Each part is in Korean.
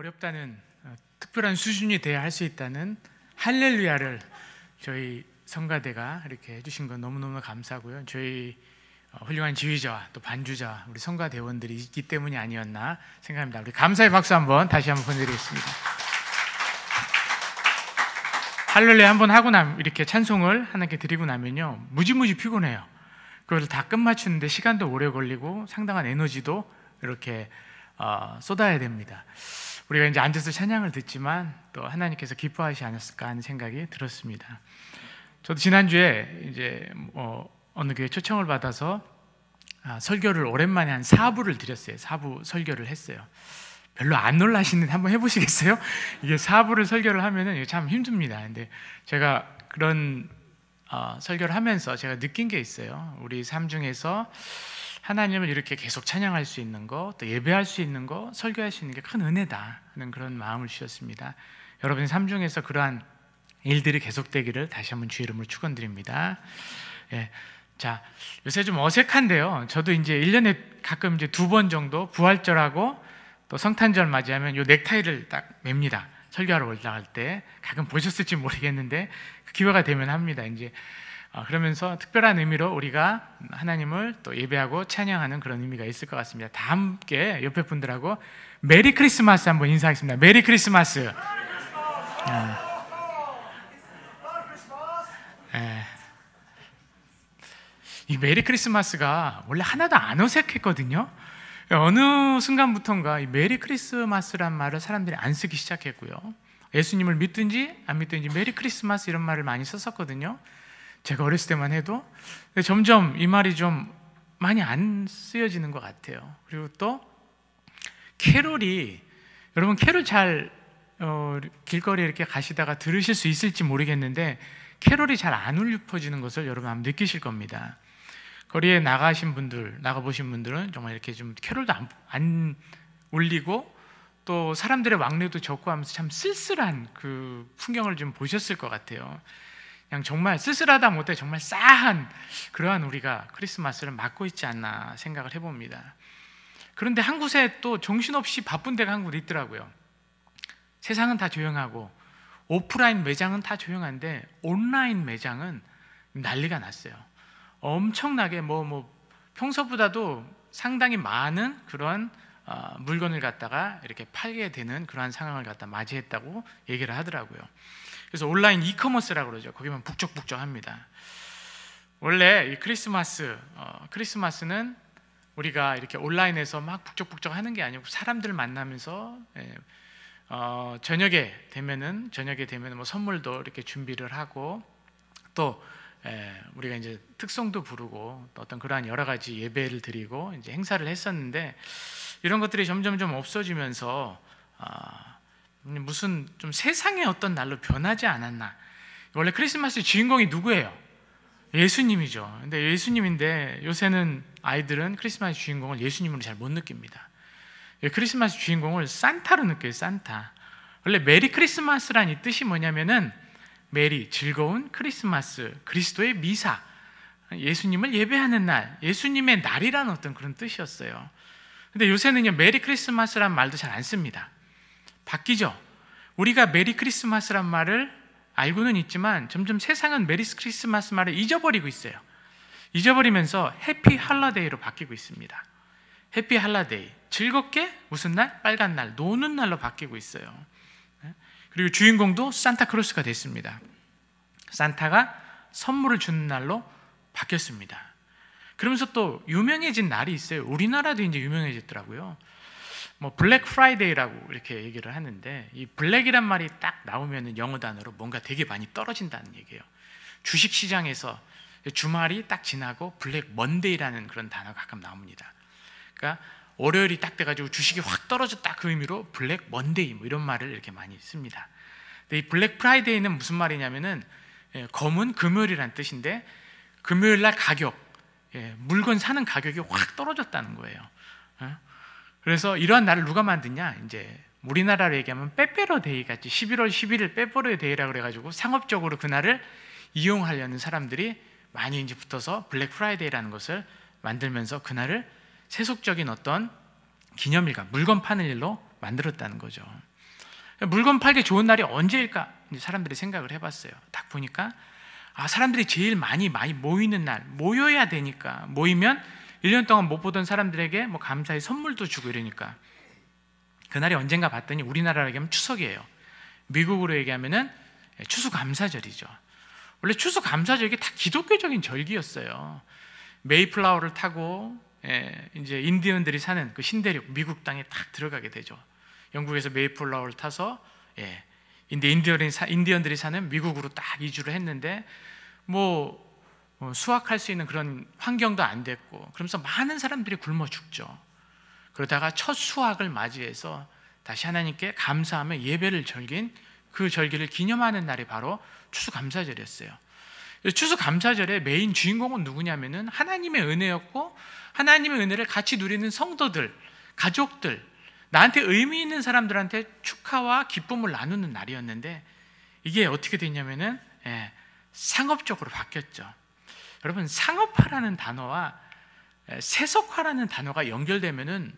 어렵다는 특별한 수준이 돼야 할 수 있다는 할렐루야를 저희 성가대가 이렇게 해주신 건 너무너무 감사하고요. 저희 훌륭한 지휘자와 또 반주자 우리 성가대원들이 있기 때문이 아니었나 생각합니다. 우리 감사의 박수 한번 다시 한번 보내드리겠습니다. 할렐루야 한번 하고 이렇게 찬송을 하나님께 드리고 나면요 무지무지 피곤해요. 그걸 다 끝마치는데 시간도 오래 걸리고 상당한 에너지도 이렇게 쏟아야 됩니다. 우리가 이제 앉아서 찬양을 듣지만 또 하나님께서 기뻐하시지 않았을까 하는 생각이 들었습니다. 저도 지난주에 이제 어느 교회 초청을 받아서 설교를 오랜만에 한 4부를 드렸어요. 4부 설교를 했어요. 별로 안 놀라시는데 한번 해보시겠어요? 이게 4부를 설교를 하면은 참 힘듭니다. 근데 제가 그런 설교를 하면서 제가 느낀 게 있어요. 우리 삶 중에서 하나님을 이렇게 계속 찬양할 수 있는 거, 또 예배할 수 있는 거, 설교할 수 있는 게 큰 은혜다 하는 그런 마음을 주셨습니다. 여러분의 삶 중에서 그러한 일들이 계속되기를 다시 한번 주의 이름으로 축원드립니다. 예. 자, 요새 좀 어색한데요. 저도 이제 1년에 가끔 이제 2번 정도 부활절하고 또 성탄절 맞이하면 요 넥타이를 딱 맵니다. 설교하러 올라갈 때 가끔 보셨을지 모르겠는데 그 기회가 되면 합니다. 이제 그러면서 특별한 의미로 우리가 하나님을 또 예배하고 찬양하는 그런 의미가 있을 것 같습니다. 다 함께 옆에 분들하고 메리 크리스마스 한번 인사하겠습니다. 메리 크리스마스. 이 메리 크리스마스가 원래 하나도 안 어색했거든요. 어느 순간부터인가 이 메리 크리스마스란 말을 사람들이 안 쓰기 시작했고요. 예수님을 믿든지 안 믿든지 메리 크리스마스 이런 말을 많이 썼었거든요. 제가 어렸을 때만 해도. 점점 이 말이 좀 많이 안 쓰여지는 것 같아요. 그리고 또 캐롤이, 여러분 캐롤 잘 길거리에 이렇게 가시다가 들으실 수 있을지 모르겠는데 캐롤이 잘 안 울려 퍼지는 것을 여러분 아마 느끼실 겁니다. 거리에 나가보신 분들은 정말 이렇게 좀 캐롤도 안 울리고 또 사람들의 왕래도 적고 하면서 참 쓸쓸한 그 풍경을 좀 보셨을 것 같아요. 그냥 정말 쓸쓸하다 못해 정말 싸한 그러한 우리가 크리스마스를 맞고 있지 않나 생각을 해봅니다. 그런데 한 곳에 또 정신없이 바쁜 데가 한 곳 있더라고요. 세상은 다 조용하고 오프라인 매장은 다 조용한데 온라인 매장은 난리가 났어요. 엄청나게 평소보다도 상당히 많은 그런 물건을 갖다가 이렇게 팔게 되는 그러한 상황을 갖다 맞이했다고 얘기를 하더라고요. 그래서 온라인 이커머스라고 그러죠. 거기만 북적북적합니다. 원래 이 크리스마스는 우리가 이렇게 온라인에서 막 북적북적하는 게 아니고 사람들 만나면서 저녁에 되면은 뭐 선물도 이렇게 준비를 하고 또 우리가 이제 특송도 부르고 또 어떤 그러한 여러 가지 예배를 드리고 이제 행사를 했었는데 이런 것들이 점점 좀 없어지면서 무슨 좀 세상의 어떤 날로 변하지 않았나. 원래 크리스마스 주인공이 누구예요? 예수님이죠. 근데 예수님인데 요새는 아이들은 크리스마스 주인공을 예수님으로 잘 못 느낍니다. 크리스마스 주인공을 산타로 느껴요. 산타. 원래 메리 크리스마스란 이 뜻이 뭐냐면은 메리, 즐거운 크리스마스, 그리스도의 미사, 예수님을 예배하는 날, 예수님의 날이라는 어떤 그런 뜻이었어요. 근데 요새는요 메리 크리스마스란 말도 잘 안 씁니다. 바뀌죠. 우리가 메리 크리스마스란 말을 알고는 있지만 점점 세상은 메리 크리스마스 말을 잊어버리고 있어요. 잊어버리면서 해피 할러데이로 바뀌고 있습니다. 해피 할러데이, 즐겁게 무슨 날? 빨간 날, 노는 날로 바뀌고 있어요. 그리고 주인공도 산타크로스가 됐습니다. 산타가 선물을 주는 날로 바뀌었습니다. 그러면서 또 유명해진 날이 있어요. 우리나라도 이제 유명해졌더라고요. 블랙 프라이데이라고 이렇게 얘기를 하는데 이 블랙이란 말이 딱 나오면 영어 단어로 뭔가 되게 많이 떨어진다는 얘기예요. 주식 시장에서 주말이 딱 지나고 블랙 먼데이라는 그런 단어가 가끔 나옵니다. 그러니까 월요일이 딱 돼가지고 주식이 확 떨어졌다 그 의미로 블랙 먼데이 이런 말을 이렇게 많이 씁니다. 근데 이 블랙 프라이데이는 무슨 말이냐면은 검은 금요일이라는 뜻인데 금요일 날 가격, 물건 사는 가격이 확 떨어졌다는 거예요. 그래서 이러한 날을 누가 만드냐? 이제 우리나라로 얘기하면 빼빼로데이 같이 11월 11일 빼빼로데이라고 그래가지고 상업적으로 그 날을 이용하려는 사람들이 많이 이제 붙어서 블랙 프라이데이라는 것을 만들면서 그 날을 세속적인 어떤 기념일과 물건 파는 일로 만들었다는 거죠. 물건 팔기 좋은 날이 언제일까? 이제 사람들이 생각을 해봤어요. 딱 보니까 사람들이 제일 많이 모이는 날, 모여야 되니까, 모이면 1년 동안 못 보던 사람들에게 뭐 감사의 선물도 주고 이러니까 그날이 언젠가 봤더니 우리나라로 얘기하면 추석이에요. 미국으로 얘기하면은 추수감사절이죠. 원래 추수감사절 이게 다 기독교적인 절기였어요. 메이플라워를 타고 이제 인디언들이 사는 그 신대륙 미국 땅에 딱 들어가게 되죠. 영국에서 메이플라워를 타서 인디언들이 사는 미국으로 딱 이주를 했는데 수확할 수 있는 그런 환경도 안 됐고, 그러면서 많은 사람들이 굶어 죽죠. 그러다가 첫 수확을 맞이해서 다시 하나님께 감사하며 예배를 절긴 그 절기를 기념하는 날이 바로 추수감사절이었어요. 추수감사절의 메인 주인공은 누구냐면은 하나님의 은혜였고, 하나님의 은혜를 같이 누리는 성도들, 가족들, 나한테 의미 있는 사람들한테 축하와 기쁨을 나누는 날이었는데, 이게 어떻게 됐냐면은 상업적으로 바뀌었죠. 여러분, 상업화라는 단어와 세속화라는 단어가 연결되면은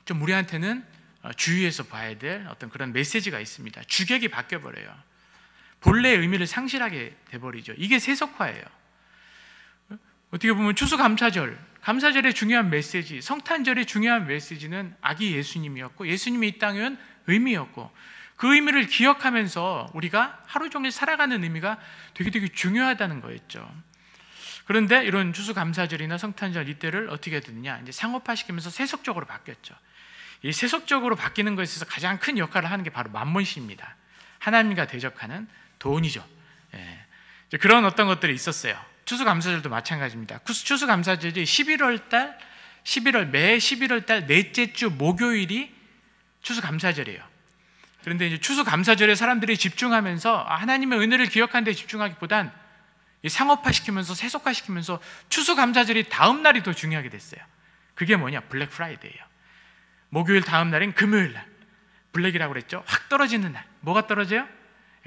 좀 우리한테는 주의해서 봐야 될 어떤 그런 메시지가 있습니다. 주객이 바뀌어버려요. 본래의 의미를 상실하게 돼버리죠. 이게 세속화예요. 어떻게 보면 추수감사절, 감사절의 중요한 메시지, 성탄절의 중요한 메시지는 아기 예수님이었고, 예수님이 이 땅에 온 의미였고, 그 의미를 기억하면서 우리가 하루 종일 살아가는 의미가 되게 중요하다는 거였죠. 그런데 이런 추수감사절이나 성탄절 이때를 어떻게 됐느냐, 이제 상업화시키면서 세속적으로 바뀌었죠. 이 세속적으로 바뀌는 것에 있어서 가장 큰 역할을 하는 게 바로 만몬시입니다. 하나님과 대적하는 돈이죠. 이제 그런 어떤 것들이 있었어요. 추수감사절도 마찬가지입니다. 추수감사절이 매 11월 달 넷째 주 목요일이 추수감사절이에요. 그런데 이제 추수감사절에 사람들이 집중하면서 하나님의 은혜를 기억하는 데 집중하기보단 상업화시키면서 세속화시키면서 추수감사절이 다음 날이 더 중요하게 됐어요. 그게 뭐냐? 블랙 프라이데이예요. 목요일 다음 날인 금요일 날, 블랙이라고 그랬죠. 확 떨어지는 날. 뭐가 떨어져요?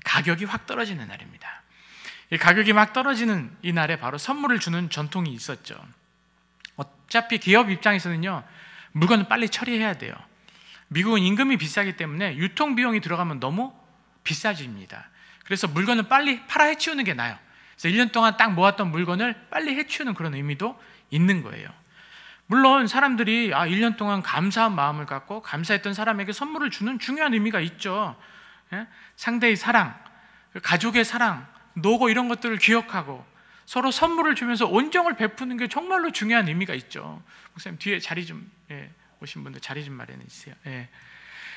가격이 확 떨어지는 날입니다. 이 가격이 막 떨어지는 이 날에 바로 선물을 주는 전통이 있었죠. 어차피 기업 입장에서는요, 물건을 빨리 처리해야 돼요. 미국은 임금이 비싸기 때문에 유통비용이 들어가면 너무 비싸집니다. 그래서 물건을 빨리 팔아 해치우는 게 나아요. 그래서 1년 동안 딱 모았던 물건을 빨리 해치우는 그런 의미도 있는 거예요. 물론 사람들이 1년 동안 감사한 마음을 갖고 감사했던 사람에게 선물을 주는 중요한 의미가 있죠. 상대의 사랑, 가족의 사랑, 노고 이런 것들을 기억하고 서로 선물을 주면서 온정을 베푸는 게 정말로 중요한 의미가 있죠. 목사님 뒤에 자리 좀 오신 분들 자리 좀 마련해 주세요.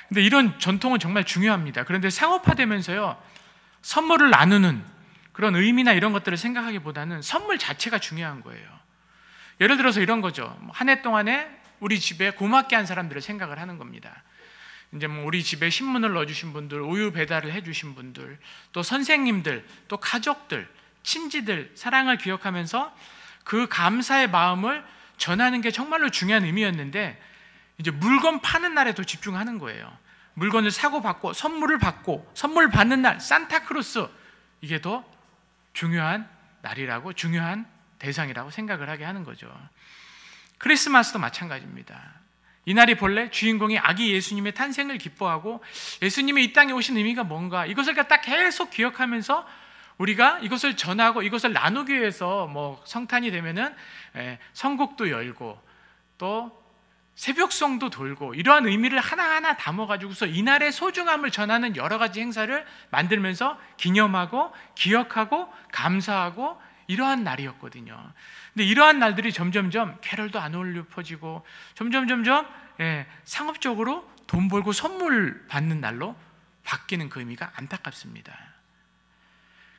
근데 이런 전통은 정말 중요합니다. 그런데 상업화되면서요, 선물을 나누는 그런 의미나 이런 것들을 생각하기보다는 선물 자체가 중요한 거예요. 예를 들어서 이런 거죠. 한 해 동안에 우리 집에 고맙게 한 사람들을 생각을 하는 겁니다. 이제 우리 집에 신문을 넣어주신 분들, 우유 배달을 해주신 분들, 또 선생님들, 또 가족들, 친지들 사랑을 기억하면서 그 감사의 마음을 전하는 게 정말로 중요한 의미였는데, 이제 물건 파는 날에 더 집중하는 거예요. 물건을 사고 받고 선물을 받고 선물 받는 날, 산타크로스, 이게 더 중요한 날이라고, 중요한 대상이라고 생각을 하게 하는 거죠. 크리스마스도 마찬가지입니다. 이날이 본래 주인공이 아기 예수님의 탄생을 기뻐하고 예수님이 이 땅에 오신 의미가 뭔가, 이것을 딱 계속 기억하면서 우리가 이것을 전하고 이것을 나누기 위해서 성탄이 되면은 성곡도 열고 또 새벽송도 돌고 이러한 의미를 하나하나 담아가지고서 이날의 소중함을 전하는 여러 가지 행사를 만들면서 기념하고 기억하고 감사하고 이러한 날이었거든요. 근데 이러한 날들이 점점점 캐럴도 안 어울려 퍼지고 점점 상업적으로 돈 벌고 선물 받는 날로 바뀌는 그 의미가 안타깝습니다.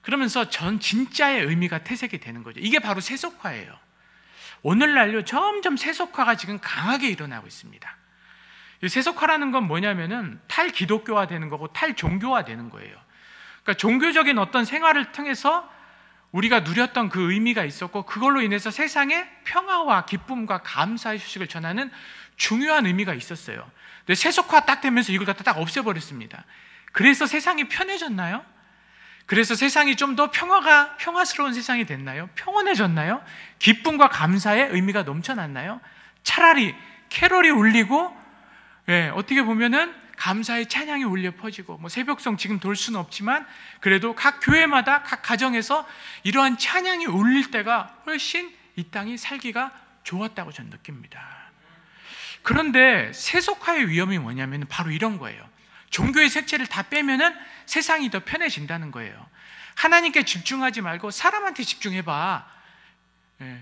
그러면서 진짜의 의미가 퇴색이 되는 거죠. 이게 바로 세속화예요. 오늘날요, 점점 세속화가 지금 강하게 일어나고 있습니다. 이 세속화라는 건 뭐냐면은 탈기독교화 되는 거고 탈종교화 되는 거예요. 그러니까 종교적인 어떤 생활을 통해서 우리가 누렸던 그 의미가 있었고, 그걸로 인해서 세상에 평화와 기쁨과 감사의 소식을 전하는 중요한 의미가 있었어요. 근데 세속화 딱 되면서 이걸 갖다 딱 없애버렸습니다. 그래서 세상이 편해졌나요? 그래서 세상이 좀 더 평화스러운 세상이 됐나요? 평온해졌나요? 기쁨과 감사의 의미가 넘쳐났나요? 차라리 캐롤이 울리고, 어떻게 보면은 감사의 찬양이 울려 퍼지고, 뭐 새벽송 지금 돌 수는 없지만 그래도 각 교회마다 각 가정에서 이러한 찬양이 울릴 때가 훨씬 이 땅이 살기가 좋았다고 저는 느낍니다. 그런데 세속화의 위험이 뭐냐면 바로 이런 거예요. 종교의 색채를 다 빼면은 세상이 더 편해진다는 거예요. 하나님께 집중하지 말고 사람한테 집중해봐.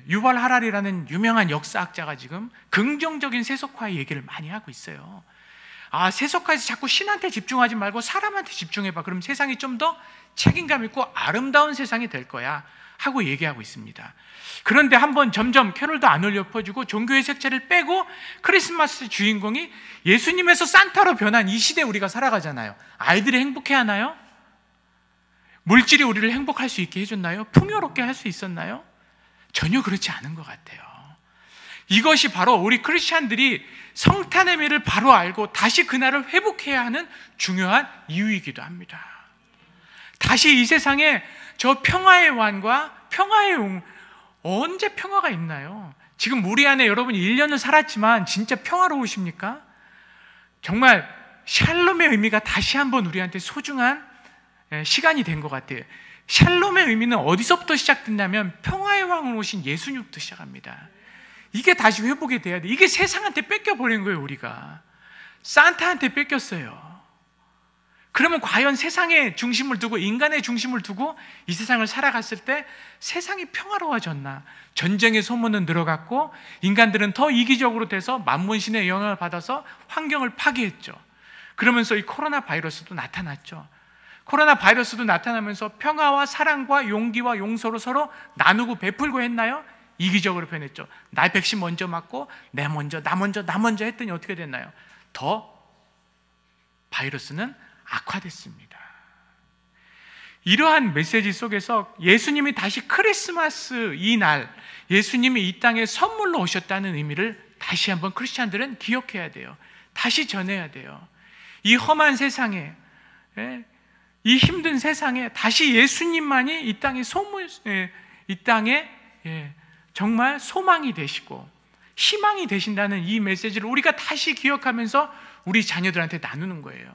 유발 하랄이라는 유명한 역사학자가 지금 긍정적인 세속화의 얘기를 많이 하고 있어요. 세속화에서 자꾸 신한테 집중하지 말고 사람한테 집중해봐. 그럼 세상이 좀 더 책임감 있고 아름다운 세상이 될 거야 하고 얘기하고 있습니다. 그런데 한번 점점 캐롤도 안 울려 퍼지고 종교의 색채를 빼고 크리스마스 주인공이 예수님에서 산타로 변한 이 시대에 우리가 살아가잖아요. 아이들이 행복해하나요? 물질이 우리를 행복할 수 있게 해줬나요? 풍요롭게 할 수 있었나요? 전혀 그렇지 않은 것 같아요. 이것이 바로 우리 크리스찬들이 성탄의 미를 바로 알고 다시 그날을 회복해야 하는 중요한 이유이기도 합니다. 다시 이 세상에 저 평화의 왕과 평화의 용, 언제 평화가 있나요? 지금 우리 안에 여러분이 1년을 살았지만 진짜 평화로우십니까? 정말 샬롬의 의미가 다시 한번 우리한테 소중한 시간이 된 것 같아요. 샬롬의 의미는 어디서부터 시작됐냐면 평화의 왕으로 오신 예수님부터 시작합니다. 이게 다시 회복이 돼야 돼. 이게 세상한테 뺏겨버린 거예요. 우리가 산타한테 뺏겼어요. 그러면 과연 세상의 중심을 두고 인간의 중심을 두고 이 세상을 살아갔을 때 세상이 평화로워졌나? 전쟁의 소문은 늘어갔고 인간들은 더 이기적으로 돼서 만문신의 영향을 받아서 환경을 파괴했죠. 그러면서 이 코로나 바이러스도 나타났죠. 코로나 바이러스도 나타나면서 평화와 사랑과 용기와 용서로 서로 나누고 베풀고 했나요? 이기적으로 변했죠. 나 백신 먼저 맞고 나 먼저 했더니 어떻게 됐나요? 더 바이러스는 악화됐습니다. 이러한 메시지 속에서 예수님이 다시 크리스마스 이 날 예수님이 이 땅에 선물로 오셨다는 의미를 다시 한번 크리스찬들은 기억해야 돼요. 다시 전해야 돼요. 이 험한 세상에, 이 힘든 세상에 다시 예수님만이 이 땅에 정말 소망이 되시고 희망이 되신다는 이 메시지를 우리가 다시 기억하면서 우리 자녀들한테 나누는 거예요.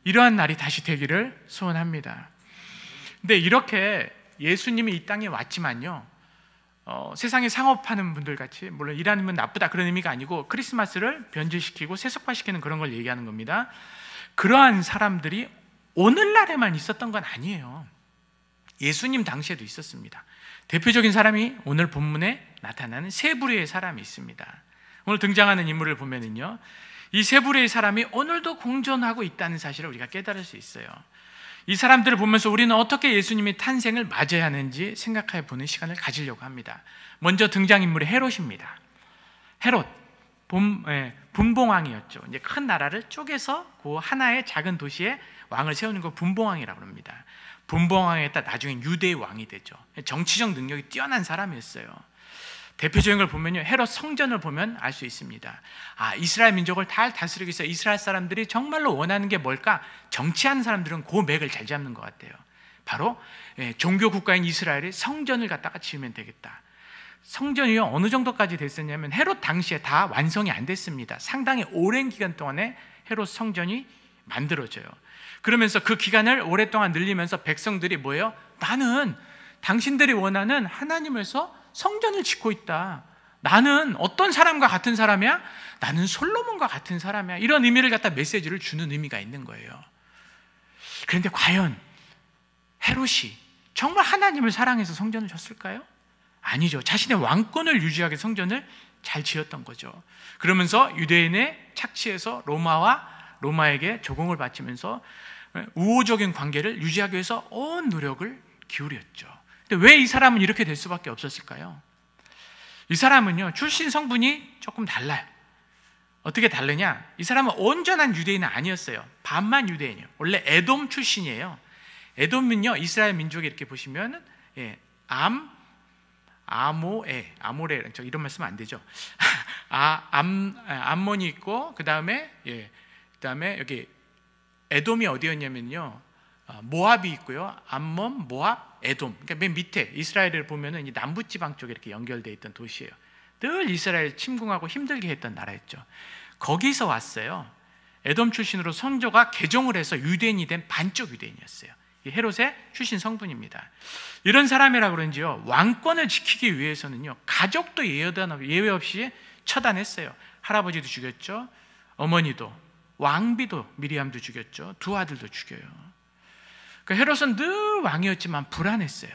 이러한 날이 다시 되기를 소원합니다. 근데 이렇게 예수님이 이 땅에 왔지만요, 세상에 상업하는 분들 같이, 물론 일하면 나쁘다 그런 의미가 아니고 크리스마스를 변질시키고 세속화시키는 그런 걸 얘기하는 겁니다. 그러한 사람들이 오늘날에만 있었던 건 아니에요. 예수님 당시에도 있었습니다. 대표적인 사람이 오늘 본문에 나타나는 세 부류의 사람이 있습니다. 오늘 등장하는 인물을 보면은요, 이 세 부류의 사람이 오늘도 공존하고 있다는 사실을 우리가 깨달을 수 있어요. 이 사람들을 보면서 우리는 어떻게 예수님의 탄생을 맞아야 하는지 생각해 보는 시간을 가지려고 합니다. 먼저 등장인물이 헤롯입니다. 헤롯, 분봉왕이었죠. 이제 큰 나라를 쪼개서 그 하나의 작은 도시에 왕을 세우는 거 분봉왕이라고 합니다. 분봉왕에다 나중에 유대의 왕이 되죠. 정치적 능력이 뛰어난 사람이었어요. 대표적인 걸 보면요, 헤롯 성전을 보면 알 수 있습니다. 이스라엘 민족을 다 다스리기 위해서 이스라엘 사람들이 정말로 원하는 게 뭘까? 정치하는 사람들은 그 맥을 잘 잡는 것 같아요. 바로 종교 국가인 이스라엘이 성전을 갖다가 지으면 되겠다. 성전이 어느 정도까지 됐었냐면 헤롯 당시에 다 완성이 안 됐습니다. 상당히 오랜 기간 동안에 헤롯 성전이 만들어져요. 그러면서 그 기간을 오랫동안 늘리면서 백성들이 뭐예요? 나는 당신들이 원하는 하나님에서 성전을 짓고 있다. 나는 어떤 사람과 같은 사람이야? 나는 솔로몬과 같은 사람이야. 이런 의미를 갖다 메시지를 주는 의미가 있는 거예요. 그런데 과연 헤롯이 정말 하나님을 사랑해서 성전을 졌을까요? 아니죠. 자신의 왕권을 유지하게 성전을 잘 지었던 거죠. 그러면서 유대인의 착취해서 로마에게 조공을 바치면서 우호적인 관계를 유지하기 위해서 온 노력을 기울였죠. 근데 왜 이 사람은 이렇게 될 수밖에 없었을까요? 이 사람은요, 출신 성분이 조금 달라요. 어떻게 다르냐? 이 사람은 온전한 유대인은 아니었어요. 반만 유대인이에요. 원래 에돔 출신이에요. 에돔은요, 이스라엘 민족에 이렇게 보시면 아모레, 이런 말씀 안 되죠. 암몬이 있고 그 다음에 여기 에돔이 어디였냐면요, 모압이 있고요. 암몬, 모압, 에돔. 그러니까 맨 밑에 이스라엘을 보면은 이 남부 지방 쪽에 이렇게 연결되어 있던 도시예요. 늘 이스라엘 침공하고 힘들게 했던 나라였죠. 거기서 왔어요. 에돔 출신으로 선조가 개종을 해서 유대인이 된 반쪽 유대인이었어요. 헤롯의 출신 성분입니다. 이런 사람이라 그런지요, 왕권을 지키기 위해서는요, 가족도 예외 없이 처단했어요. 할아버지도 죽였죠. 어머니도, 왕비도, 미리암도 죽였죠. 두 아들도 죽여요. 헤롯은 늘 왕이었지만 불안했어요.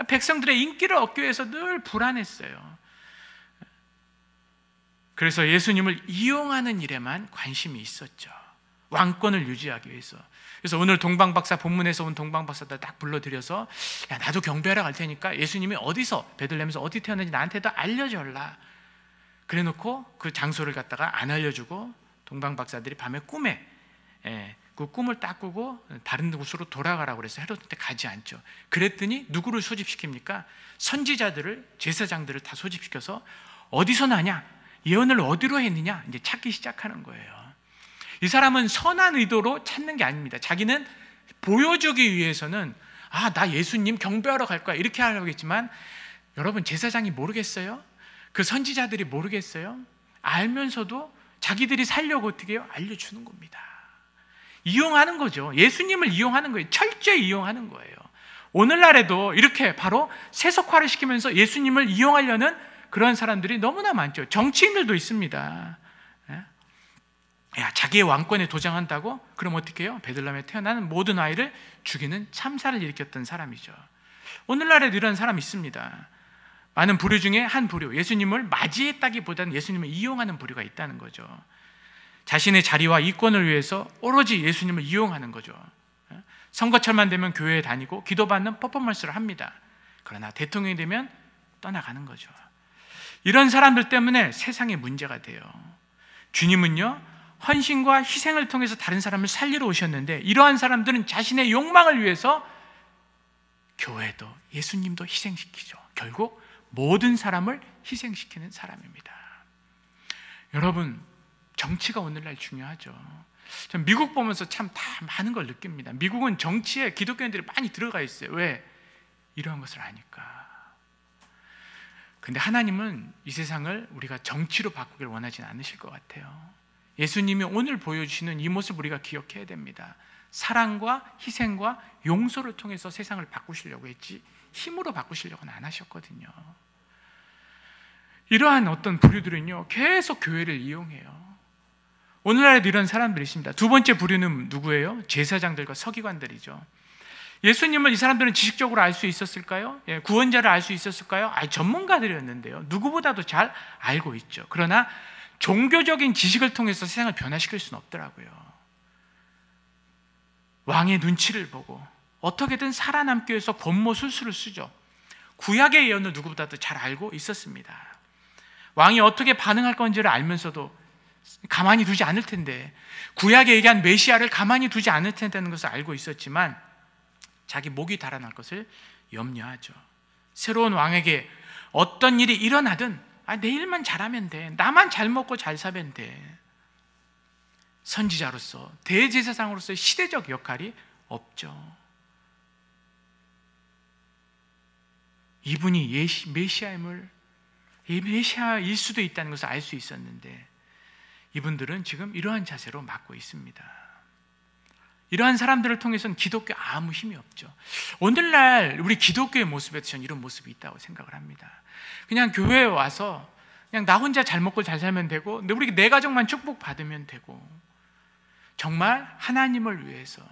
백성들의 인기를 얻기 위해서 늘 불안했어요. 그래서 예수님을 이용하는 일에만 관심이 있었죠. 왕권을 유지하기 위해서. 그래서 오늘 동방박사, 본문에서 온 동방박사들 딱 불러들여서, 야, 나도 경배하러 갈 테니까 예수님이 어디서, 베들레헴에서 어디 태어났는지 나한테도 알려줘라. 그래 놓고 그 장소를 갖다가 안 알려주고 동방박사들이 밤에 꿈에, 그 꿈을 딱 꾸고 다른 곳으로 돌아가라고 그래서 헤롯한테 가지 않죠. 그랬더니 누구를 소집시킵니까? 선지자들을, 제사장들을 다 소집시켜서 어디서 나냐? 예언을 어디로 했느냐? 이제 찾기 시작하는 거예요. 이 사람은 선한 의도로 찾는 게 아닙니다. 자기는 보여주기 위해서는, 아, 나 예수님 경배하러 갈 거야, 이렇게 하려고 했지만, 여러분, 제사장이 모르겠어요? 그 선지자들이 모르겠어요? 알면서도 자기들이 살려고 어떻게 해요? 알려주는 겁니다. 이용하는 거죠. 예수님을 이용하는 거예요. 철저히 이용하는 거예요. 오늘날에도 이렇게 바로 세속화를 시키면서 예수님을 이용하려는 그런 사람들이 너무나 많죠. 정치인들도 있습니다. 야, 자기의 왕권에 도전한다고? 그럼 어떻게 해요? 베들레헴에 태어나는 모든 아이를 죽이는 참사를 일으켰던 사람이죠. 오늘날에도 이런 사람이 있습니다. 많은 부류 중에 한 부류, 예수님을 맞이했다기보다는 예수님을 이용하는 부류가 있다는 거죠. 자신의 자리와 이권을 위해서 오로지 예수님을 이용하는 거죠. 선거철만 되면 교회에 다니고 기도받는 퍼포먼스를 합니다. 그러나 대통령이 되면 떠나가는 거죠. 이런 사람들 때문에 세상에 문제가 돼요. 주님은요, 헌신과 희생을 통해서 다른 사람을 살리러 오셨는데, 이러한 사람들은 자신의 욕망을 위해서 교회도 예수님도 희생시키죠. 결국 모든 사람을 희생시키는 사람입니다. 여러분, 정치가 오늘날 중요하죠. 전 미국 보면서 참 다 많은 걸 느낍니다. 미국은 정치에 기독교인들이 많이 들어가 있어요. 왜? 이러한 것을 아니까. 근데 하나님은 이 세상을 우리가 정치로 바꾸길 원하지는 않으실 것 같아요. 예수님이 오늘 보여주시는 이 모습 우리가 기억해야 됩니다. 사랑과 희생과 용서를 통해서 세상을 바꾸시려고 했지, 힘으로 바꾸시려고는 안 하셨거든요. 이러한 어떤 부류들은요, 계속 교회를 이용해요. 오늘날에도 이런 사람들이 있습니다. 두 번째 부류는 누구예요? 제사장들과 서기관들이죠. 예수님을 이 사람들은 지식적으로 알 수 있었을까요? 구원자를 알 수 있었을까요? 전문가들이었는데요. 누구보다도 잘 알고 있죠. 그러나 종교적인 지식을 통해서 세상을 변화시킬 수는 없더라고요. 왕의 눈치를 보고 어떻게든 살아남기 위해서 권모술수를 쓰죠. 구약의 예언을 누구보다도 잘 알고 있었습니다. 왕이 어떻게 반응할 건지를 알면서도 가만히 두지 않을 텐데, 구약에 얘기한 메시아를 가만히 두지 않을 텐다는 것을 알고 있었지만 자기 목이 달아날 것을 염려하죠. 새로운 왕에게 어떤 일이 일어나든, 내 일만 잘하면 돼, 나만 잘 먹고 잘 살면 돼. 선지자로서, 대제사장으로서의 시대적 역할이 없죠. 이분이 메시아임을, 메시아일 수도 있다는 것을 알 수 있었는데, 이분들은 지금 이러한 자세로 맞고 있습니다. 이러한 사람들을 통해서는 기독교 아무 힘이 없죠. 오늘날 우리 기독교의 모습에도 저는 이런 모습이 있다고 생각을 합니다. 그냥 교회에 와서 그냥 나 혼자 잘 먹고 잘 살면 되고, 우리 내 가정만 축복받으면 되고, 정말 하나님을 위해서,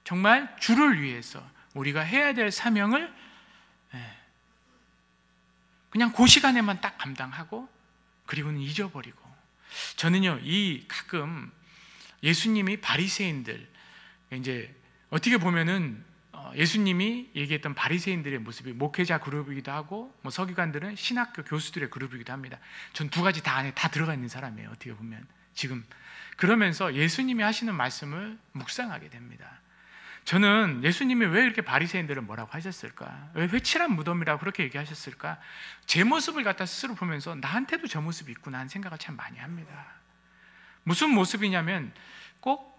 정말 주를 위해서 우리가 해야 될 사명을 그냥 그 시간에만 딱 감당하고 그리고는 잊어버리고. 저는요, 가끔 예수님이 바리새인들, 이제 어떻게 보면은 예수님이 얘기했던 바리새인들의 모습이 목회자 그룹이기도 하고, 서기관들은 신학교 교수들의 그룹이기도 합니다. 전 두 가지 다 안에 다 들어가 있는 사람이에요. 어떻게 보면 지금 그러면서 예수님이 하시는 말씀을 묵상하게 됩니다. 저는 예수님이 왜 이렇게 바리새인들을 뭐라고 하셨을까? 왜 회칠한 무덤이라고 그렇게 얘기하셨을까? 제 모습을 갖다 스스로 보면서 나한테도 저 모습이 있구나 하는 생각을 참 많이 합니다. 무슨 모습이냐면 꼭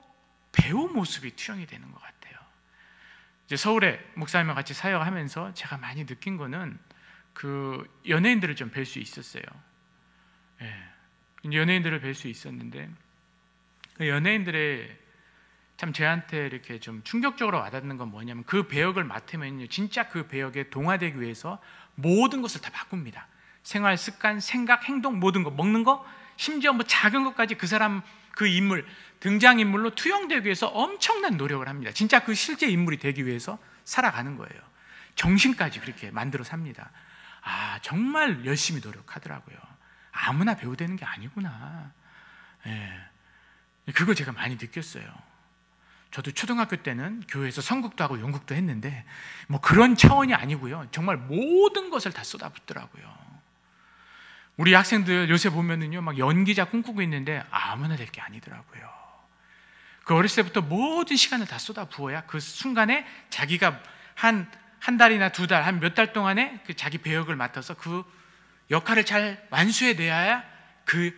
배우 모습이 투영이 되는 것 같아요. 이제 서울에 목사님과 같이 사역하면서 제가 많이 느낀 거는 그 연예인들을 좀 뵐 수 있었어요. 연예인들을 뵐 수 있었는데, 연예인들의 참 저한테 이렇게 좀 충격적으로 와닿는 건 뭐냐면 그 배역을 맡으면요, 진짜 그 배역에 동화되기 위해서 모든 것을 다 바꿉니다. 생활 습관, 생각, 행동, 모든 거, 먹는 거, 심지어 뭐 작은 것까지 그 사람, 그 인물, 등장인물로 투영되기 위해서 엄청난 노력을 합니다. 진짜 그 실제 인물이 되기 위해서 살아가는 거예요. 정신까지 그렇게 만들어 삽니다. 아, 정말 열심히 노력하더라고요. 아무나 배우 되는 게 아니구나. 그걸 제가 많이 느꼈어요. 저도 초등학교 때는 교회에서 선국도 하고 연극도 했는데 뭐 그런 차원이 아니고요, 정말 모든 것을 다 쏟아붓더라고요. 우리 학생들 요새 보면은요, 막 연기자 꿈꾸고 있는데 아무나 될 게 아니더라고요. 그 어렸을 때부터 모든 시간을 다 쏟아부어야 그 순간에 자기가 한 달이나 2달, 한 몇 달 동안에 그 자기 배역을 맡아서 그 역할을 잘 완수해내야 그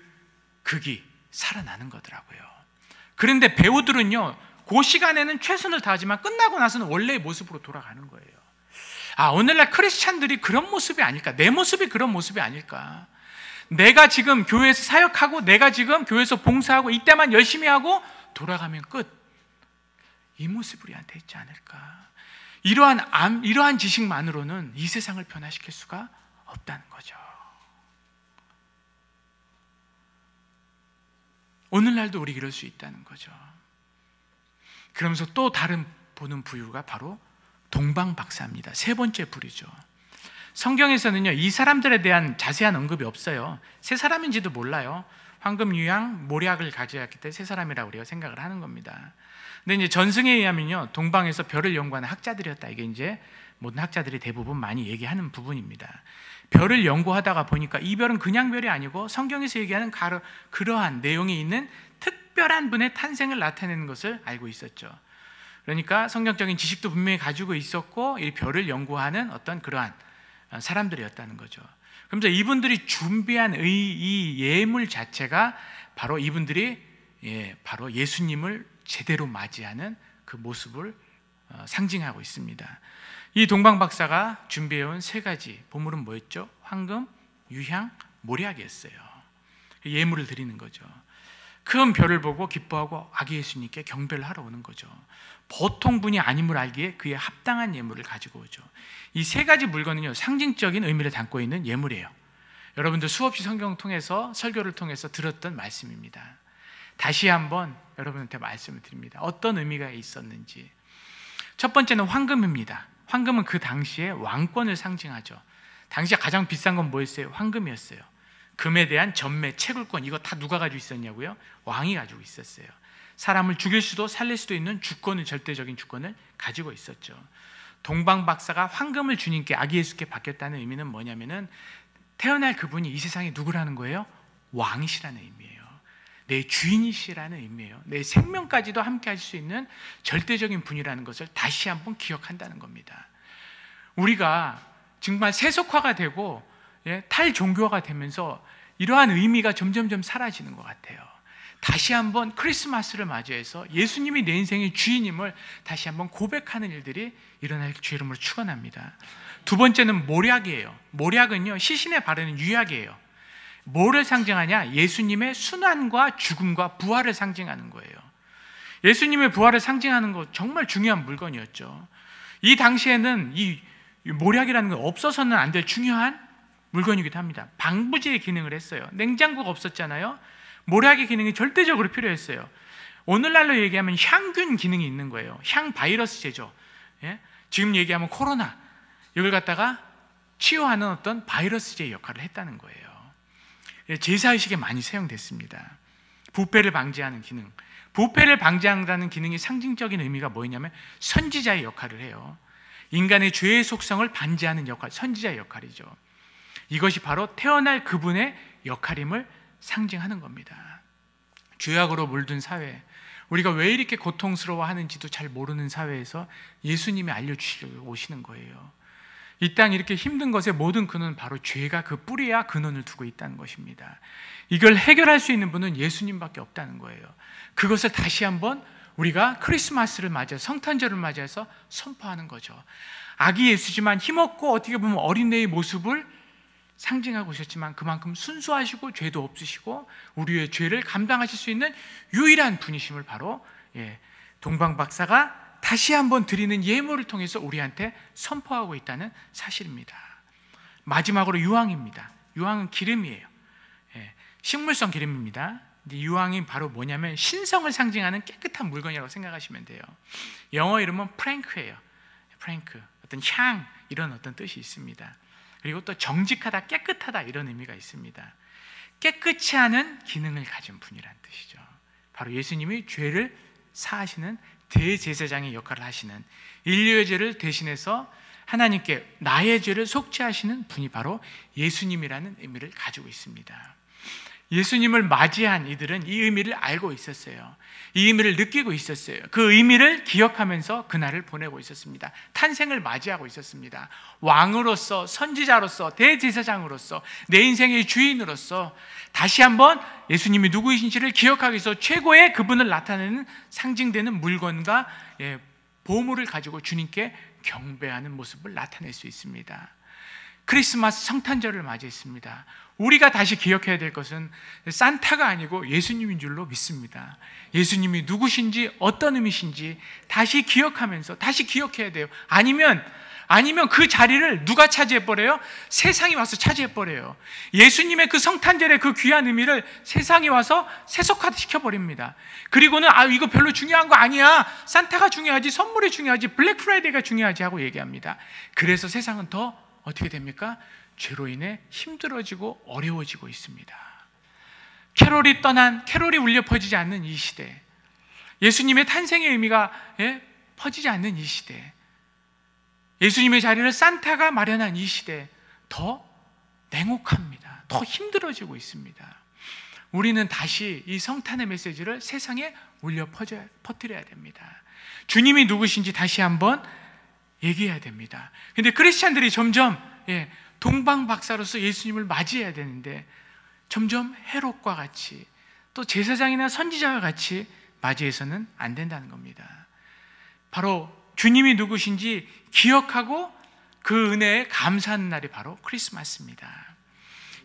극이 살아나는 거더라고요. 그런데 배우들은요, 그 시간에는 최선을 다하지만 끝나고 나서는 원래의 모습으로 돌아가는 거예요. 아, 오늘날 크리스찬들이 그런 모습이 아닐까? 내 모습이 그런 모습이 아닐까? 내가 지금 교회에서 사역하고 내가 지금 교회에서 봉사하고 이때만 열심히 하고 돌아가면 끝, 이 모습 우리한테 있지 않을까? 이러한 지식만으로는 이 세상을 변화시킬 수가 없다는 거죠. 오늘날도 우리 이럴 수 있다는 거죠. 그러면서 또 다른 보는 부류가 바로 동방박사입니다. 세 번째 부류죠. 성경에서는요, 이 사람들에 대한 자세한 언급이 없어요. 세 사람인지도 몰라요. 황금, 유향, 모략을 가져왔기 때문에 세 사람이라고 우리가 생각을 하는 겁니다. 근데 이제 전승에 의하면요, 동방에서 별을 연구하는 학자들이었다. 이게 이제 모든 학자들이 대부분 많이 얘기하는 부분입니다. 별을 연구하다가 보니까 이 별은 그냥 별이 아니고 성경에서 얘기하는 그러한 내용이 있는 특별한 분의 탄생을 나타내는 것을 알고 있었죠. 그러니까 성경적인 지식도 분명히 가지고 있었고 이 별을 연구하는 어떤 그러한 사람들이었다는 거죠. 그러면서 이분들이 준비한 이 예물 자체가 바로 이분들이 바로 예수님을 제대로 맞이하는 그 모습을 상징하고 있습니다. 이 동방박사가 준비해온 세 가지 보물은 뭐였죠? 황금, 유향, 모략이었어요. 예물을 드리는 거죠. 큰 별을 보고 기뻐하고 아기 예수님께 경배를 하러 오는 거죠. 보통 분이 아님을 알기에 그에 합당한 예물을 가지고 오죠. 이 세 가지 물건은요, 상징적인 의미를 담고 있는 예물이에요. 여러분들 수없이 성경을 통해서, 설교를 통해서 들었던 말씀입니다. 다시 한번 여러분한테 말씀을 드립니다. 어떤 의미가 있었는지. 첫 번째는 황금입니다. 황금은 그 당시에 왕권을 상징하죠. 당시에 가장 비싼 건 뭐였어요? 황금이었어요. 금에 대한 전매, 채굴권, 이거 다 누가 가지고 있었냐고요? 왕이 가지고 있었어요. 사람을 죽일 수도 살릴 수도 있는 주권을, 절대적인 주권을 가지고 있었죠. 동방박사가 황금을 주님께, 아기 예수께 바뀌었다는 의미는 뭐냐면은 태어날 그분이 이 세상에 누구라는 거예요? 왕이시라는 의미예요. 내 주인이시라는 의미예요. 내 생명까지도 함께 할 수 있는 절대적인 분이라는 것을 다시 한번 기억한다는 겁니다. 우리가 정말 세속화가 되고 탈종교화가 되면서 이러한 의미가 점점점 사라지는 것 같아요. 다시 한번 크리스마스를 맞이해서 예수님이 내 인생의 주인임을 다시 한번 고백하는 일들이 일어날 주 이름으로 축원합니다. 두 번째는 모략이에요. 모략은요, 시신에 바르는 유약이에요. 뭐를 상징하냐? 예수님의 순환과 죽음과 부활을 상징하는 거예요. 예수님의 부활을 상징하는 거 정말 중요한 물건이었죠. 이 당시에는 이 모략이라는 건 없어서는 안 될 중요한 물건이기도 합니다. 방부제의 기능을 했어요. 냉장고가 없었잖아요. 모략의 기능이 절대적으로 필요했어요. 오늘날로 얘기하면 향균 기능이 있는 거예요. 향 바이러스제죠. 지금 얘기하면 코로나, 이걸 갖다가 치유하는 어떤 바이러스제의 역할을 했다는 거예요. 제사의식에 많이 사용됐습니다. 부패를 방지하는 기능. 부패를 방지한다는 기능이 상징적인 의미가 뭐냐면 선지자의 역할을 해요. 인간의 죄의 속성을 반지하는 역할, 선지자의 역할이죠. 이것이 바로 태어날 그분의 역할임을 상징하는 겁니다. 죄악으로 물든 사회, 우리가 왜 이렇게 고통스러워하는지도 잘 모르는 사회에서 예수님이 알려주시려고 오시는 거예요. 이 땅 이렇게 힘든 것의 모든 근원은 바로 죄가 그 뿌리야 근원을 두고 있다는 것입니다. 이걸 해결할 수 있는 분은 예수님밖에 없다는 거예요. 그것을 다시 한번 우리가 크리스마스를 맞이해서, 성탄절을 맞이해서 선포하는 거죠. 아기 예수지만 힘없고 어떻게 보면 어린애의 모습을 상징하고 오셨지만 그만큼 순수하시고 죄도 없으시고 우리의 죄를 감당하실 수 있는 유일한 분이심을 바로 동방 박사가 다시 한번 드리는 예물을 통해서 우리한테 선포하고 있다는 사실입니다. 마지막으로 유황입니다. 유황은 기름이에요. 식물성 기름입니다. 유황이 바로 뭐냐면 신성을 상징하는 깨끗한 물건이라고 생각하시면 돼요. 영어 이름은 프랭크예요. 프랭크, 어떤 향, 이런 어떤 뜻이 있습니다. 그리고 또 정직하다, 깨끗하다, 이런 의미가 있습니다. 깨끗이 하는 기능을 가진 분이란 뜻이죠. 바로 예수님이 죄를 사하시는 대제사장의 역할을 하시는, 인류의 죄를 대신해서 하나님께 나의 죄를 속죄하시는 분이 바로 예수님이라는 의미를 가지고 있습니다. 예수님을 맞이한 이들은 이 의미를 알고 있었어요. 이 의미를 느끼고 있었어요. 그 의미를 기억하면서 그날을 보내고 있었습니다. 탄생을 맞이하고 있었습니다. 왕으로서, 선지자로서, 대제사장으로서, 내 인생의 주인으로서 다시 한번 예수님이 누구이신지를 기억하기 위해서 최고의 그분을 나타내는 상징되는 물건과 보물을 가지고 주님께 경배하는 모습을 나타낼 수 있습니다. 크리스마스 성탄절을 맞이했습니다. 우리가 다시 기억해야 될 것은 산타가 아니고 예수님인 줄로 믿습니다. 예수님이 누구신지 어떤 의미신지 다시 기억하면서 다시 기억해야 돼요. 아니면 그 자리를 누가 차지해버려요? 세상이 와서 차지해버려요. 예수님의 그 성탄절의 그 귀한 의미를 세상이 와서 세속화시켜버립니다. 그리고는 이거 별로 중요한 거 아니야, 산타가 중요하지, 선물이 중요하지, 블랙 프라이데이가 중요하지 하고 얘기합니다. 그래서 세상은 더 어떻게 됩니까? 죄로 인해 힘들어지고 어려워지고 있습니다. 캐롤이 울려 퍼지지 않는 이 시대, 예수님의 탄생의 의미가 퍼지지 않는 이 시대, 예수님의 자리를 산타가 마련한 이 시대, 더 냉혹합니다. 더 힘들어지고 있습니다. 우리는 다시 이 성탄의 메시지를 세상에 울려 퍼뜨려야 됩니다. 주님이 누구신지 다시 한번 얘기해야 됩니다. 근데 크리스찬들이 점점 동방박사로서 예수님을 맞이해야 되는데 점점 헤롯과 같이 또 제사장이나 선지자와 같이 맞이해서는 안 된다는 겁니다. 바로 주님이 누구신지 기억하고 그 은혜에 감사하는 날이 바로 크리스마스입니다.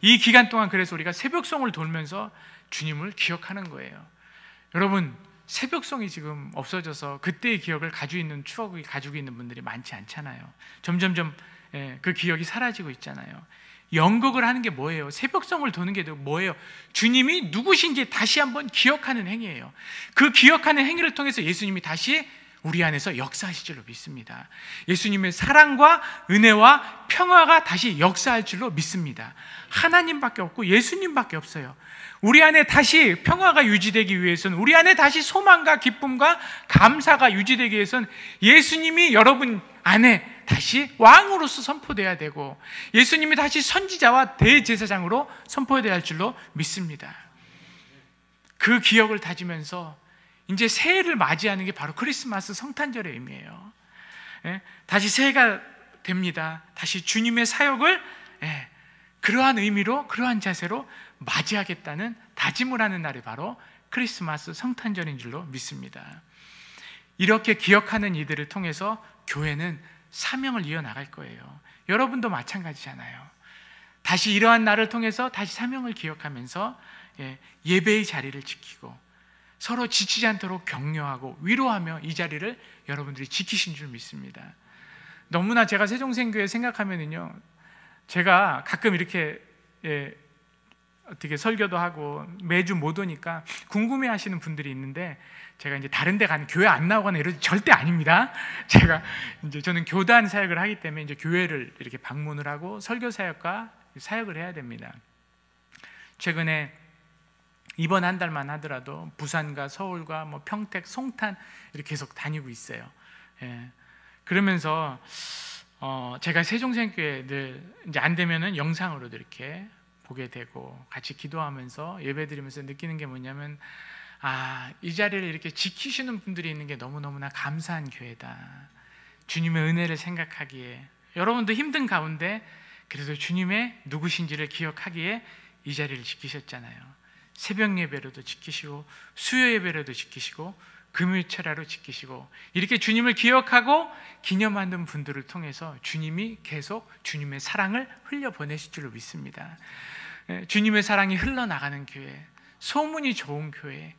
이 기간 동안 그래서 우리가 새벽송을 돌면서 주님을 기억하는 거예요. 여러분, 새벽송이 지금 없어져서 그때의 기억을 가지고 있는, 추억을 가지고 있는 분들이 많지 않잖아요. 점점점 그 기억이 사라지고 있잖아요. 연극을 하는 게 뭐예요? 새벽송을 도는 게 뭐예요? 주님이 누구신지 다시 한번 기억하는 행위예요. 그 기억하는 행위를 통해서 예수님이 다시 우리 안에서 역사하실 줄로 믿습니다. 예수님의 사랑과 은혜와 평화가 다시 역사할 줄로 믿습니다. 하나님밖에 없고 예수님밖에 없어요. 우리 안에 다시 평화가 유지되기 위해서는, 우리 안에 다시 소망과 기쁨과 감사가 유지되기 위해서는 예수님이 여러분 안에 다시 왕으로서 선포돼야 되고 예수님이 다시 선지자와 대제사장으로 선포돼야 할 줄로 믿습니다. 그 기억을 다지면서 이제 새해를 맞이하는 게 바로 크리스마스 성탄절의 의미예요. 다시 새해가 됩니다. 다시 주님의 사역을 그러한 의미로, 그러한 자세로 맞이하겠다는 다짐을 하는 날이 바로 크리스마스 성탄절인 줄로 믿습니다. 이렇게 기억하는 이들을 통해서 교회는 사명을 이어나갈 거예요. 여러분도 마찬가지잖아요. 다시 이러한 날을 통해서 다시 사명을 기억하면서 예배의 자리를 지키고 서로 지치지 않도록 격려하고 위로하며 이 자리를 여러분들이 지키신 줄 믿습니다. 너무나 제가 세종생교회 생각하면은요, 제가 가끔 이렇게 어떻게 설교도 하고 매주 못 오니까 궁금해하시는 분들이 있는데, 제가 이제 다른 데 가는, 교회 안 나오거나 이러지 절대 아닙니다. 저는 교단 사역을 하기 때문에 이제 교회를 이렇게 방문을 하고 설교 사역과 사역을 해야 됩니다. 최근에 이번 한 달만 하더라도 부산과 서울과 뭐 평택, 송탄 이렇게 계속 다니고 있어요. 그러면서 제가 세종생교회 늘 이제 안 되면은 영상으로도 이렇게 보게 되고 같이 기도하면서 예배드리면서 느끼는 게 뭐냐면, 이 자리를 이렇게 지키시는 분들이 있는 게 너무너무나 감사한 교회다. 주님의 은혜를 생각하기에, 여러분도 힘든 가운데 그래도 주님의 누구신지를 기억하기에 이 자리를 지키셨잖아요. 새벽 예배로도 지키시고 수요 예배로도 지키시고 금요일체라로 지키시고, 이렇게 주님을 기억하고 기념하는 분들을 통해서 주님이 계속 주님의 사랑을 흘려보내실 줄로 믿습니다. 주님의 사랑이 흘러나가는 교회, 소문이 좋은 교회,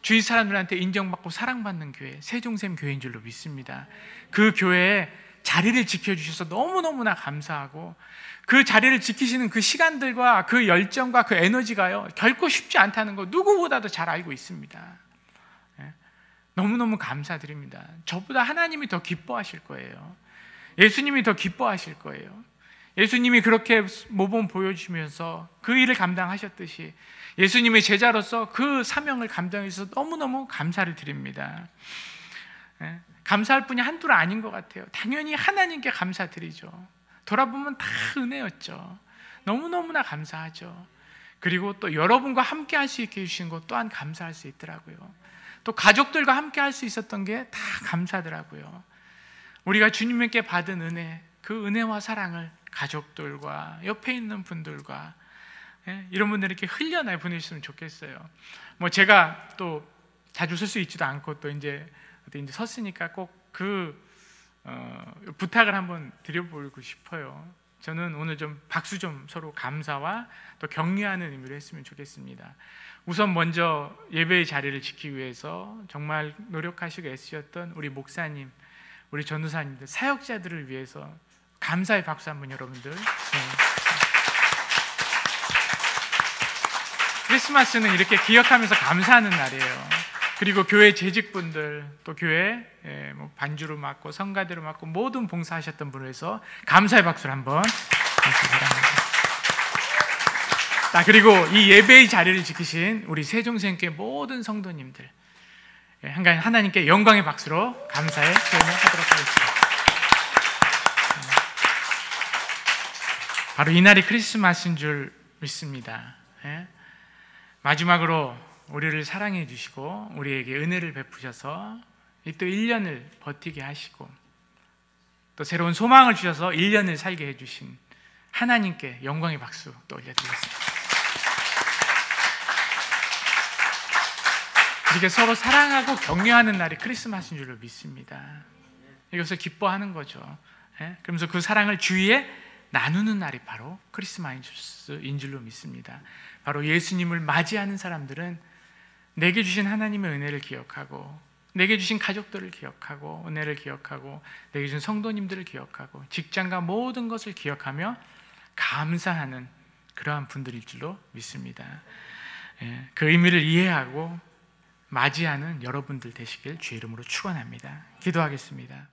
주위 사람들한테 인정받고 사랑받는 교회, 세종샘 교회인 줄로 믿습니다. 그 교회에 자리를 지켜주셔서 너무너무나 감사하고, 그 자리를 지키시는 그 시간들과 그 열정과 그 에너지가요, 결코 쉽지 않다는 거 누구보다도 잘 알고 있습니다. 너무너무 감사드립니다. 저보다 하나님이 더 기뻐하실 거예요. 예수님이 더 기뻐하실 거예요. 예수님이 그렇게 모범 보여주시면서 그 일을 감당하셨듯이 예수님의 제자로서 그 사명을 감당해 주셔서 너무너무 감사를 드립니다. 감사할 분이 한둘 아닌 것 같아요. 당연히 하나님께 감사드리죠. 돌아보면 다 은혜였죠. 너무너무나 감사하죠. 그리고 또 여러분과 함께 할 수 있게 해주신 것 또한 감사할 수 있더라고요. 또 가족들과 함께 할 수 있었던 게 다 감사하더라고요. 우리가 주님께 받은 은혜, 그 은혜와 사랑을 가족들과 옆에 있는 분들과 이런 분들에게 흘려내 보내주시면 좋겠어요. 뭐 제가 또 자주 쓸 수 있지도 않고 또 이제 섰으니까 꼭 그 부탁을 한번 드려보고 싶어요. 저는 오늘 좀 박수 좀 서로 감사와 또 격려하는 의미로 했으면 좋겠습니다. 우선 먼저 예배의 자리를 지키기 위해서 정말 노력하시고 애쓰셨던 우리 목사님, 우리 전도사님들, 사역자들을 위해서 감사의 박수 한번 여러분들. 크리스마스는 이렇게 기억하면서 감사하는 날이에요. 그리고 교회 재직분들, 또 교회 반주로 맡고 성가대로 맡고 모든 봉사하셨던 분을 위해서 감사의 박수를 한번 드립니다. 그리고 이 예배의 자리를 지키신 우리 세종생교회 모든 성도님들, 하나님께 영광의 박수로 감사의 표현을 하도록 하겠습니다. 바로 이날이 크리스마스인 줄 믿습니다. 마지막으로 우리를 사랑해 주시고 우리에게 은혜를 베푸셔서 또 1년을 버티게 하시고 또 새로운 소망을 주셔서 1년을 살게 해주신 하나님께 영광의 박수 또 올려드리겠습니다. 이렇게 서로 사랑하고 격려하는 날이 크리스마스인 줄로 믿습니다. 이것을 기뻐하는 거죠. 그러면서 그 사랑을 주위에 나누는 날이 바로 크리스마스인 줄로 믿습니다. 바로 예수님을 맞이하는 사람들은 내게 주신 하나님의 은혜를 기억하고, 내게 주신 가족들을 기억하고, 은혜를 기억하고, 내게 주신 성도님들을 기억하고, 직장과 모든 것을 기억하며 감사하는 그러한 분들일 줄로 믿습니다. 그 의미를 이해하고 맞이하는 여러분들 되시길 주의 이름으로 축원합니다. 기도하겠습니다.